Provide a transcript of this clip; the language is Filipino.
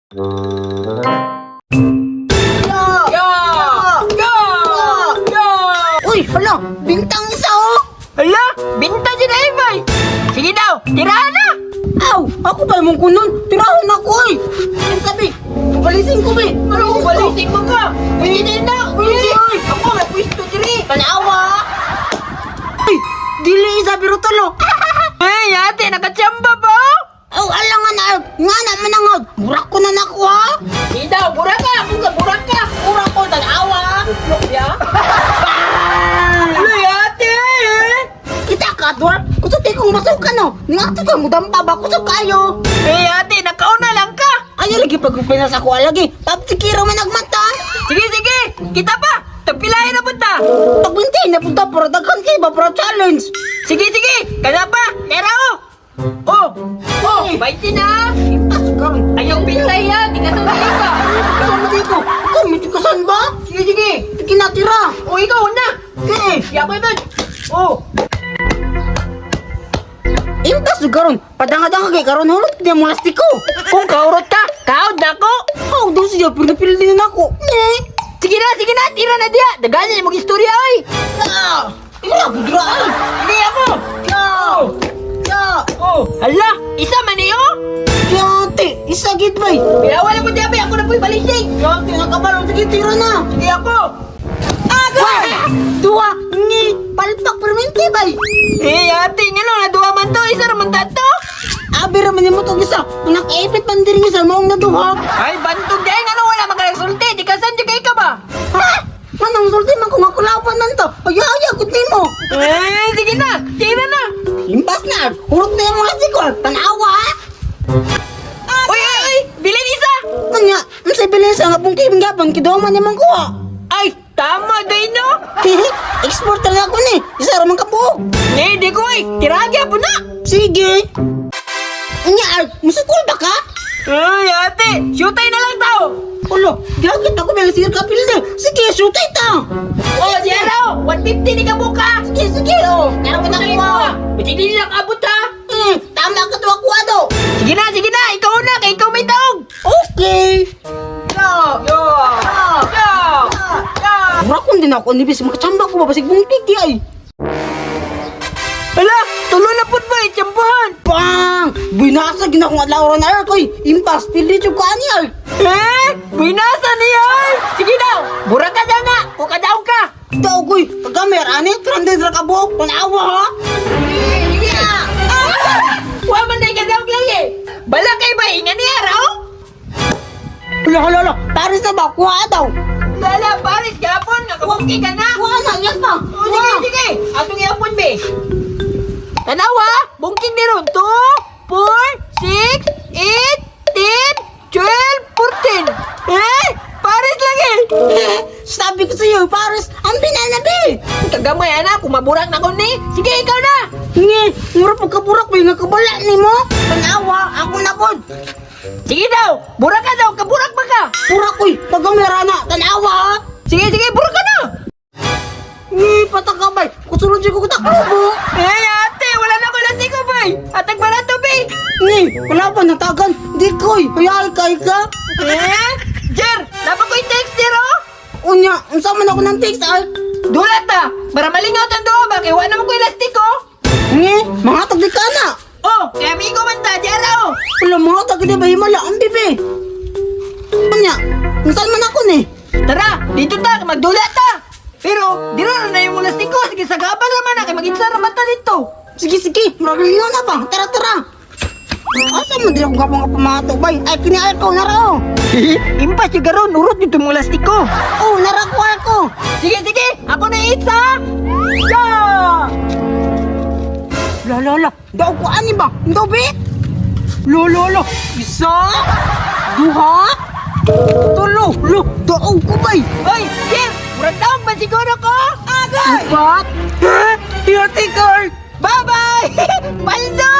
Uy, hala, bintang isa oh! Hala, binta dyan na Ibay. Sige daw, tirahan na. Aw, ako pa mong kunon, tirahon ako eh! Ang sabi, balisin ko be! Ano, balisin mo ka. Pwede din na, pwede. Ako, may pwisto diri. Panawa! Ay, dili isa biro talo! Ay, ate, nakatsamba ba? Aw, alang nga naman ang burak ko na nako ha! Sige daw, burak ka. Kung ka, burak ka. Burak ko, tanawa! Tuklok ya. Ay, ate. Kita ka, Dwar! Kusog kayo kung masok ka no! Ningakto ka mo dampa ba? Kusog kayo! Ay, ate, nakauna lang ka. Ayaw lagi pagkupinas ako lagi! Tapsikiro man nagmata! Sige, sige. Kita pa. Tagpilahin na punta. Pagbintay na punta para daghan kayo ba para challenge! Sige, sige. Kaya pa. Tera o. Oh. Oh, baiti na. As karon! Ayaw pintay yan. Di ka sabihin ka. Kasama dito! Ikaw, may tikasan ba? Sige, sige. Kinatira! O, ikaw na. Eh! Yaboy ba? Oh. Impas na karon! Padanga-danga kay karon hulot di mo lastiko! Kung kaurot ka, kaod na ko. How daw siya pinapil din ako! Sige na, tira na diya. Dagan niya yung istorya ay. Ah! Ira, budraan! Sige ako. Ya! Ya! Oh, hala, isa man niyo. Yate! Isagit bay! Pinawala mo diya, ako na po'y balising. Yate, nakabalong! Sige, tira na! Sige ako. Dua! Ngi! Palpak perminti bay! Eh, ate, nga no, naduwa man to. Isa naman tato. Abi raman mo itong isa! Nakaipit man din isa maong naduha! Ay, bantog diya. Nga no, wala magkasulti. Di ka saan dyan ka ba? Ha? Manang sulti man kung ako laban nanto! Ay, gut ni mo! Eh, sige na. Tira na. Imbas na! Hurot na yung mga sikol! Tanawa ha! Uy, bilin isa. Kanya, masay bilisa nga pong kibing-gapang kidoman niya man kuha! Ay, tama day no. Hehe, export talaga ako ni! Isa raman ka po! Eh, di ko ay. Tiragya po na. Sige! Anya, musukul ba ka? Ay, ate, shootay na lang tao. Ulo, gagit ako may sige kapil na! Sige, shootay ta! Oh, Jero, 150 ni ka buka. Sige, sige oh! Narawin ako ah! Buti din lang abot ha. Tama ka to ako ano! Sige na, ikaw na, kay ikaw may taog. Okay! Yo, yo, yo, yo. Burakon din ako, nibis makachamba ko babasig mong titi ay! Hala, tulo na po ba, tiyambahan. Bang! Binasag na akong adlaw na koy! Impas, pili yung kaani ay! Eh, binasa niya ay. Sige daw, bura ka daw na, kukadaw ka. Daw koy, pagkamer ani, tranded ra ka buhok, panawa ha! Sige na. Huwag man na ikadaw lang eh. Bala kay ba, ingan niya raw? Hala, paris na ba? Kuha daw! Lala, Paris, gapon, nakabuki ka na. Kuha na, yes pa! Oh, sige, atong yapon be. Tanawa, bungking ni ron. 2, 4, 6, 8, 10, 12, 14. Eh, Paris lagi. Sabi ko sa'yo, paris, ang binanabi! Kagamay anak, kumaburak na ko ni. Sige, ikaw na. Nge, mura pagkaburak ba yung nakabala ni mo? Panawa, ako na pod! Sige daw, burak ka daw, kaburak ba ka? Pura ko'y, tagamera na, tanawa ha! Sige, burak ka na. Nge, patakabay, kusulod siya ko kutakabo! Eh, ate, wala na ko lang ko, bay. Atag ba na to, bay? Nge, wala ba natagan? Di ko'y, hayal ka! Eh, Jer, dapat ko yung text, Jero. Unya, unsa man ako ng text ay? Dulat ta, para malingaw ang doon ba? Kaya wala naman ko elastiko. Nge, mga tagdi ka na! Oh, kaya amigo man ta, Jero. Wala mga tagdi ba himala ang bibi? Unya, unsan man ako ni? Tara, dito ta, magdulat ta. Pero, di rin na yung elastiko. Sige, sa gabal naman na, kaya mag-insa naman ta dito. Sige, maragaliw na ba? Tara! Asa mo din akong kapang kapamato bay? Ay, kiniayar ko, nara oh! Impas yung garon, urot dito yung elastiko. Oh, nara ko! Sige, ako na isa. Yeah! La, daw ko ani ba? Daw be? La, isa? Duha? Tulo, daw ko bay? Hoy, Jer, murag taong ba siguro ko? Agay! Upat? Ha? Yati card! Bye-bye! Paldo!